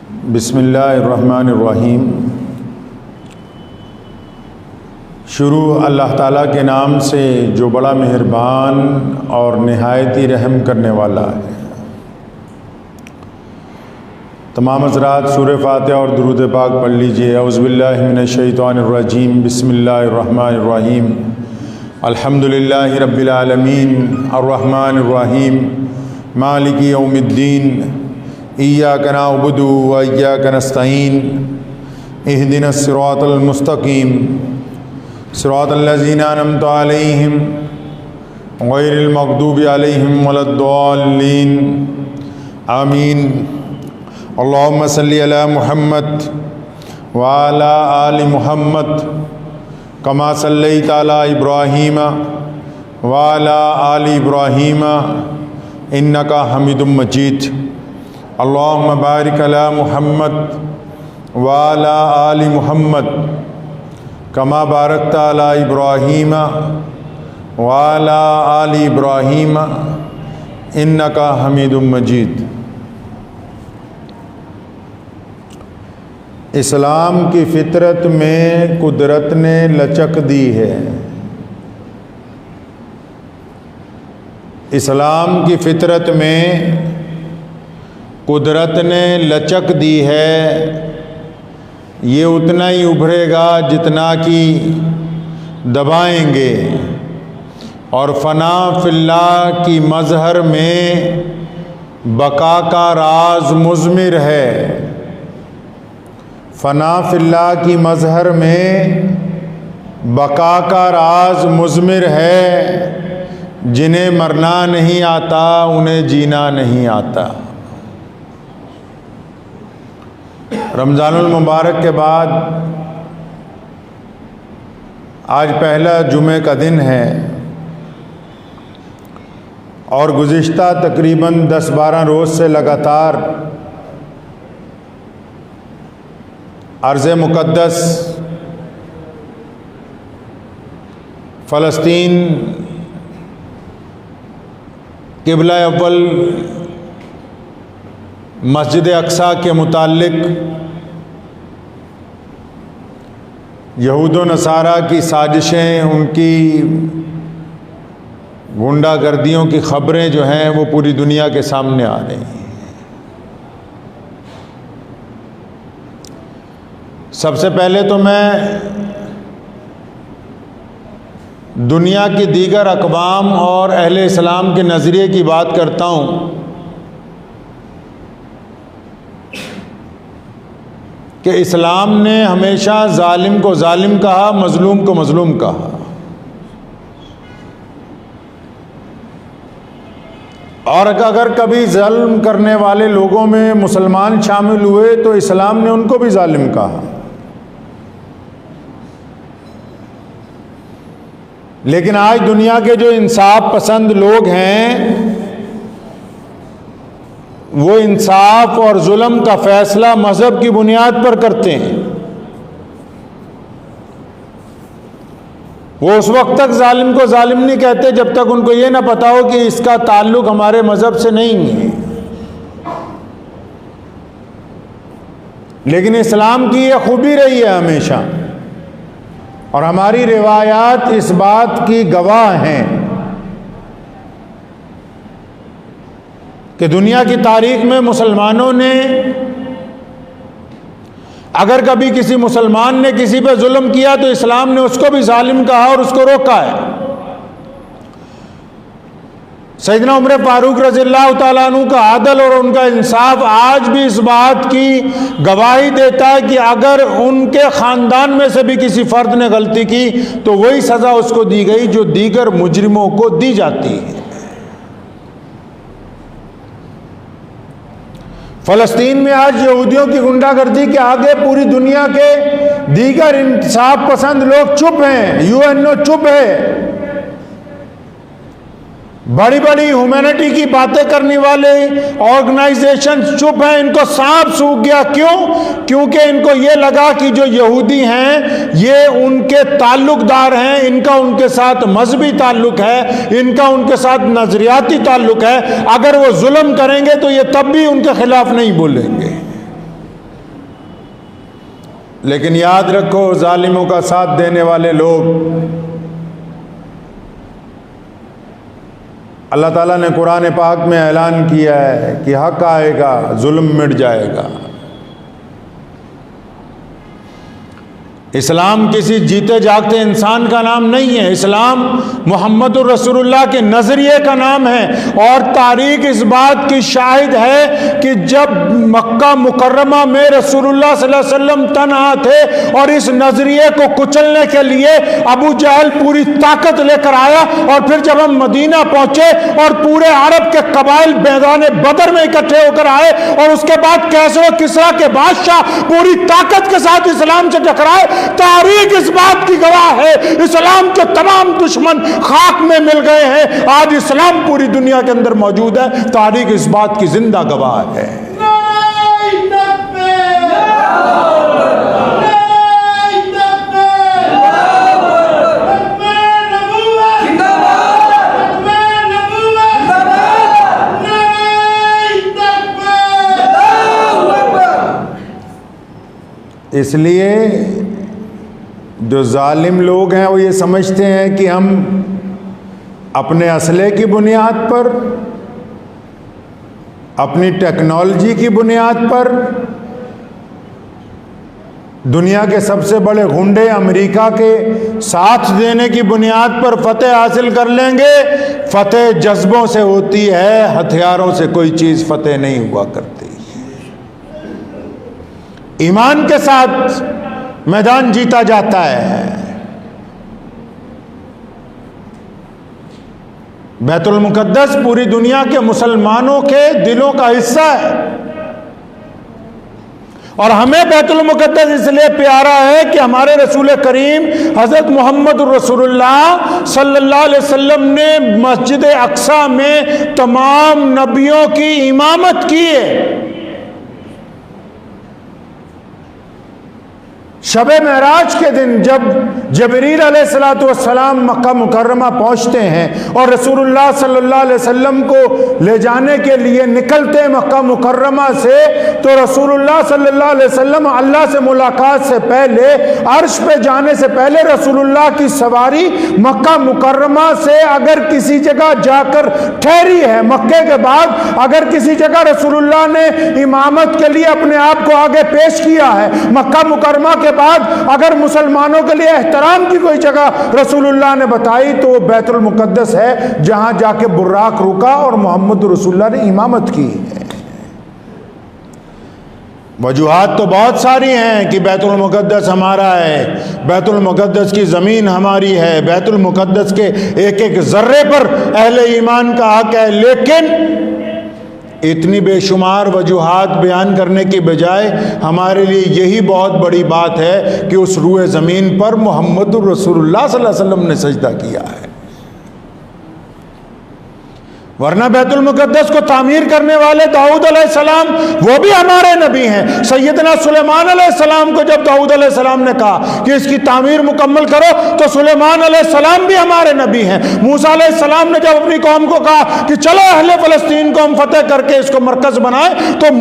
بسم اللہ الرحمن الرحیم۔ شروع اللہ تعالیٰ کے نام سے جو بڑا مہربان اور نہایت ہی رحم کرنے والا ہے۔ تمام حضرات سورہ فاتحہ اور درود پاک پڑھ لیجئے۔ اعوذ باللہ من الشیطان الرجیم، بسم اللہ الرحمن الرحیم۔ الحمدللہ رب العالمین، الرحمن الرحیم، مالک یوم الدین، ایاک نعبد و ایاک نستعین، اہدنا الصراط المستقیم، صراط الذین انعمت علیہم غیر المغضوب علیہم ولا الضالین، آمین۔ اللہم صلی علی محمد وعلی آل محمد کما صلیت علی ابراہیم وعلی آل ابراہیم انک حمید مجید۔ اللہم بارک علی محمد وعلی آل محمد کما بارکت علی ابراہیم وعلی آل ابراہیم انک حمید مجید۔ اسلام کی فطرت میں قدرت نے لچک دی ہے۔ اسلام کی فطرت میں قدرت نے لچک دی ہے، یہ اتنا ہی ابھرے گا جتنا کہ دبائیں گے، اور فنا فی اللہ کی مظہر میں بقا کا راز مضمر ہے۔ فنا فی اللہ کی مظہر میں بقا کا راز مضمر ہے، جنہیں مرنا نہیں آتا انہیں جینا نہیں آتا۔ رمضان المبارک کے بعد آج پہلا جمعہ کا دن ہے، اور گزشتہ تقریباً 10-12 روز سے لگاتار ارض مقدس فلسطین قبلہ اول مسجد اقصیٰ کے متعلق یہود و نصارہ کی سازشیں، ان کی غنڈہ گردیوں کی خبریں جو ہیں وہ پوری دنیا کے سامنے آ رہی ہیں۔ سب سے پہلے تو میں دنیا کی دیگر اقوام اور اہل اسلام کے نظریے کی بات کرتا ہوں کہ اسلام نے ہمیشہ ظالم کو ظالم کہا، مظلوم کو مظلوم کہا، اور اگر کبھی ظلم کرنے والے لوگوں میں مسلمان شامل ہوئے تو اسلام نے ان کو بھی ظالم کہا۔ لیکن آج دنیا کے جو انصاف پسند لوگ ہیں وہ انصاف اور ظلم کا فیصلہ مذہب کی بنیاد پر کرتے ہیں۔ وہ اس وقت تک ظالم کو ظالم نہیں کہتے جب تک ان کو یہ نہ پتا ہو کہ اس کا تعلق ہمارے مذہب سے نہیں ہے۔ لیکن اسلام کی یہ خوبی رہی ہے ہمیشہ، اور ہماری روایات اس بات کی گواہ ہیں کہ دنیا کی تاریخ میں مسلمانوں نے اگر کبھی کسی مسلمان نے کسی پہ ظلم کیا تو اسلام نے اس کو بھی ظالم کہا اور اس کو روکا ہے۔ سیدنا عمر فاروق رضی اللہ تعالیٰ عنہ کا عدل اور ان کا انصاف آج بھی اس بات کی گواہی دیتا ہے کہ اگر ان کے خاندان میں سے بھی کسی فرد نے غلطی کی تو وہی سزا اس کو دی گئی جو دیگر مجرموں کو دی جاتی ہے۔ فلسطین میں آج یہودیوں کی غنڈہ گردی کے آگے پوری دنیا کے دیگر انصاف پسند لوگ چپ ہیں، یو این او چپ ہے، بڑی بڑی ہیومینٹی کی باتیں کرنے والے آرگنائزیشن چپ ہیں، ان کو سانپ سونگھ گیا۔ کیوں؟ کیونکہ ان کو یہ لگا کہ جو یہودی ہیں یہ ان کے تعلق دار ہیں، ان کا ان کے ساتھ مذہبی تعلق ہے، ان کا ان کے ساتھ نظریاتی تعلق ہے، اگر وہ ظلم کریں گے تو یہ تب بھی ان کے خلاف نہیں بولیں گے۔ لیکن یاد رکھو ظالموں کا ساتھ دینے والے لوگ، اللہ تعالیٰ نے قرآن پاک میں اعلان کیا ہے کہ حق آئے گا، ظلم مٹ جائے گا۔ اسلام کسی جیتے جاگتے انسان کا نام نہیں ہے، اسلام محمد الرسول اللہ کے نظریے کا نام ہے، اور تاریخ اس بات کی شاہد ہے کہ جب مکہ مکرمہ میں رسول اللہ صلی اللہ علیہ وسلم تنہا تھے اور اس نظریے کو کچلنے کے لیے ابو جہل پوری طاقت لے کر آیا، اور پھر جب ہم مدینہ پہنچے اور پورے عرب کے قبائل میدان بدر میں اکٹھے ہو کر آئے، اور اس کے بعد کیسر و کسریٰ کے بادشاہ پوری طاقت کے ساتھ اسلام سے ٹکرائے، تاریخ اس بات کی گواہ ہے اسلام کے تمام دشمن خاک میں مل گئے ہیں۔ آج اسلام پوری دنیا کے اندر موجود ہے، تاریخ اس بات کی زندہ گواہ ہے۔ اس لیے جو ظالم لوگ ہیں وہ یہ سمجھتے ہیں کہ ہم اپنے اسلحے کی بنیاد پر، اپنی ٹیکنالوجی کی بنیاد پر، دنیا کے سب سے بڑے غنڈے امریکہ کے ساتھ دینے کی بنیاد پر فتح حاصل کر لیں گے۔ فتح جذبوں سے ہوتی ہے، ہتھیاروں سے کوئی چیز فتح نہیں ہوا کرتی۔ ایمان کے ساتھ میدان جیتا جاتا ہے۔ بیت المقدس پوری دنیا کے مسلمانوں کے دلوں کا حصہ ہے، اور ہمیں بیت المقدس اس لیے پیارا ہے کہ ہمارے رسول کریم حضرت محمد الرسول اللہ صلی اللہ علیہ وسلم نے مسجد اقصی میں تمام نبیوں کی امامت کی ہے۔ شب معراج کے دن جب جبریل علیہ السلام مکہ مکرمہ پہنچتے ہیں اور رسول اللہ صلی اللہ علیہ وسلم کو لے جانے کے لیے نکلتے مکہ مکرمہ سے، تو رسول اللہ صلی اللہ علیہ وسلم اللہ سے ملاقات سے پہلے، عرش پہ جانے سے پہلے، رسول اللہ کی سواری مکہ مکرمہ سے اگر کسی جگہ جا کر ٹھہری ہے، مکے کے بعد اگر کسی جگہ رسول اللہ نے امامت کے لیے اپنے آپ کو آگے پیش کیا ہے، مکہ مکرمہ کے بعد اگر مسلمانوں کے لیے احترام کی کوئی جگہ رسول اللہ نے بتائی تو وہ بیت المقدس ہے، جہاں جا کے براق رکا اور محمد رسول اللہ نے امامت کی ہے۔ وجوہات تو بہت ساری ہیں کہ بیت المقدس ہمارا ہے، بیت المقدس کی زمین ہماری ہے، بیت المقدس کے ایک ایک ذرے پر اہل ایمان کا حق ہے، لیکن اتنی بے شمار وجوہات بیان کرنے کی بجائے ہمارے لیے یہی بہت بڑی بات ہے کہ اس روئے زمین پر محمد الرسول اللہ صلی اللہ علیہ وسلم نے سجدہ کیا ہے، ورنہ بیت المقدس کو تعمیر کرنے والے داؤد علیہ السلام وہ بھی ہمارے نبی ہیں۔ سیدنا سلیمان علیہ السلام کو جب داؤد علیہ السلام نے کہا کہ اس کی تعمیر مکمل کرو تو سلیمان علیہ السلام بھی ہمارے نبی ہیں۔ موسیٰ علیہ السلام نے جب اپنی قوم کو کہا کہ چلو اہل فلسطین کو ہم فتح کر کے اس کو مرکز بنائیں تو